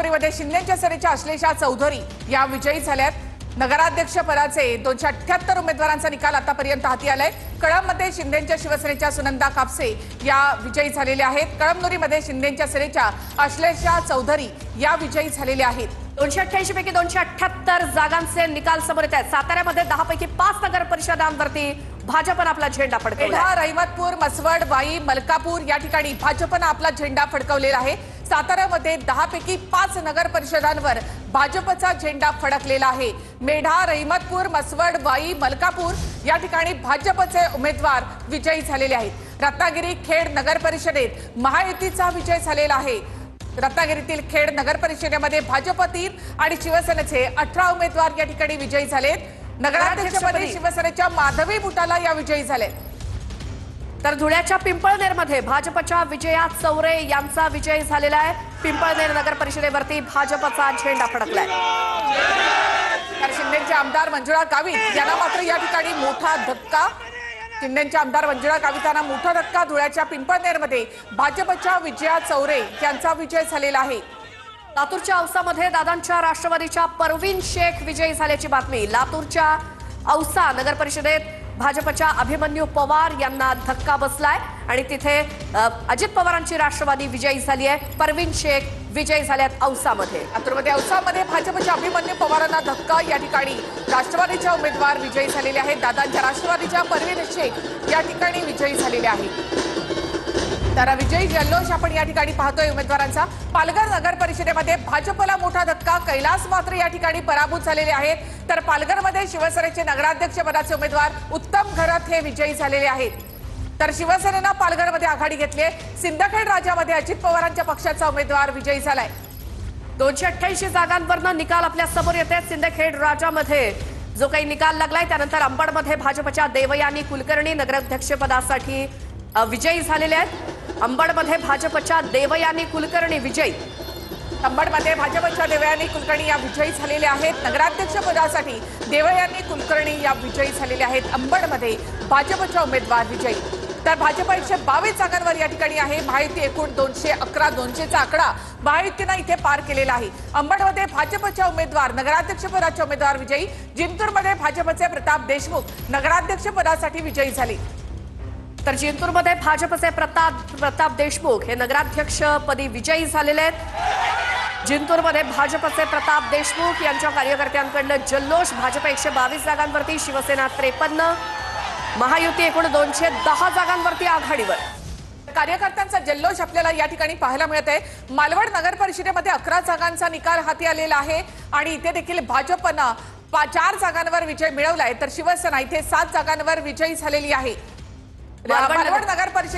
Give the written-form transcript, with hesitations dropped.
कळमनुरीमध्ये शिंदेच्या सेनेच्या अश्लेषा चौधरी या विजयी झाल्यात। नगराध्यक्ष पदाचे 278 उमेदवारांचा निकाल आतापर्यंत हाती आलाय। कळममध्ये शिंदेच्या शिवसेनेच्या सुनंदा कापसे या विजयी झालेल्या आहेत। कळमनुरीमध्ये शिंदेच्या सेनेच्या अश्लेषा चौधरी या विजयी झालेल्या आहेत। 288 पैकी 278 जागांचे निकाल समोर येत आहेत। साताऱ्यामध्ये 10 पैकी 5 नगर परिषदांवरती भाजपने आपला झेंडा फडकवला। रहिमतपूर, मसवड, वाई, मलकापूर या ठिकाणी भाजपने आपला झेंडा फडकवलेला आहे। साताऱ्यामध्ये 10 पैकी 5 नगर परिषदांवर भाजपचा झेंडा फडकलेला आहे। मेढा, रहिमतपूर, मसवड, वाई, मलकापूर या ठिकाणी भाजपचे उमेदवार विजयी झालेले आहेत। रत्नागिरी, खेड नगर परिषदेत महायुतीचा विजय झालेला आहे। रत्नागिरीतील खेड नगर परिषदेमध्ये भाजप 3 आणि शिवसेनेचे 18 उमेदवार या ठिकाणी विजयी झालेत। नगराध्यक्षपदी शिवसेनेच्या माधवी बुटाला या विजयी झाले। तर धुळ्याच्या पिंपळनेरमध्ये भाजपच्या विजया चौरे यांचा विजय झालेला आहे। पिंपळनेर नगर परिषदेवरती भाजपचा झेंडा फडकलाय। तर शिंदेचे आमदार मंजुळा गावित यांना मात्र या ठिकाणी मोठा धक्का। शिंदेचे आमदार मंजुळा गावित यांना मोठा धक्का। धुळ्याच्या पिंपळनेरमध्ये भाजपच्या विजया चौरे यांचा विजय झालेला आहे। लातूरच्या औसामध्ये दादांच्या राष्ट्रवादीच्या परवीन शेख विजयी झाल्याची बातमी। लातूरच्या औसा नगर परिषदेत भाजपच्या अभिमन्यू पवार यांना धक्का बसलाय आणि तिथे अजित पवारांची राष्ट्रवादी विजयी झाली आहे। परवीन शेख विजयी झाल्यात औसामध्ये। लातूरमध्ये औसामध्ये भाजपच्या अभिमन्यू पवारांना धक्का। या ठिकाणी राष्ट्रवादीच्या उमेदवार विजयी झालेले आहेत। दादांच्या राष्ट्रवादीच्या परवीन शेख या ठिकाणी विजयी झालेले आहेत। तर विजयी जल्लोष आपण या ठिकाणी पाहतोय उमेदवारांचा। पालघर नगर परिषदेमध्ये भाजपला मोठा धक्का। कैलास मात्र या ठिकाणी पराभूत झालेले आहेत। तर पालघरमध्ये शिवसेनेचे नगराध्यक्ष पदाचे उमेदवार उत्तम घरत हे विजयी झालेले आहेत। तर शिवसेनेनं पालघरमध्ये आघाडी घेतली आहे। सिंदखेड राजामध्ये अजित पवारांच्या पक्षाचा उमेदवार विजयी झालाय। 288 जागांवरनं निकाल आपल्या समोर येते। सिंदखेड राजामध्ये जो काही निकाल लागलाय त्यानंतर अंबडमध्ये भाजपच्या देवयानी कुलकर्णी नगराध्यक्षपदासाठी विजयी झालेले आहेत। अंबडमध्ये भाजपच्या देवयानी कुलकर्णी विजयी। अंबडमध्ये भाजपच्या देवयानी कुलकर्णी या विजयी झालेल्या आहेत। नगराध्यक्ष पदासाठी देवयानी कुलकर्णी या विजयी झालेल्या आहेत। अंबडमध्ये भाजपच्या उमेदवार विजयी। तर भाजप 122 जागांवर या ठिकाणी आहे। महायुती एकूण 211, 200चा आकडा महायुतीनं इथे पार केलेला आहे। अंबडमध्ये भाजपच्या उमेदवार नगराध्यक्ष पदाचे उमेदवार विजयी। जिंतूरमध्ये भाजपचे प्रताप देशमुख नगराध्यक्ष पदासाठी विजयी झाले। तर जिंतूरमध्ये भाजपचे प्रताप देशमुख हे नगराध्यक्षपदी विजयी झालेले आहेत। जिंतूरमध्ये भाजपचे प्रताप देशमुख यांच्या कार्यकर्त्यांकडून जल्लोष। भाजप 122 जागांवरती, शिवसेना 53, महायुती एकूण 210 जागांवरती आघाडीवर। कार्यकर्त्यांचा जल्लोष आपल्याला या ठिकाणी पाहायला मिळत आहे। मालवड नगर परिषदेमध्ये 11 जागांचा निकाल हाती आलेला आहे आणि इथे देखील भाजपनं 4 जागांवर विजय मिळवलाय। तर शिवसेना इथे 7 जागांवर विजयी झालेली आहे। मालवड नगर परिषद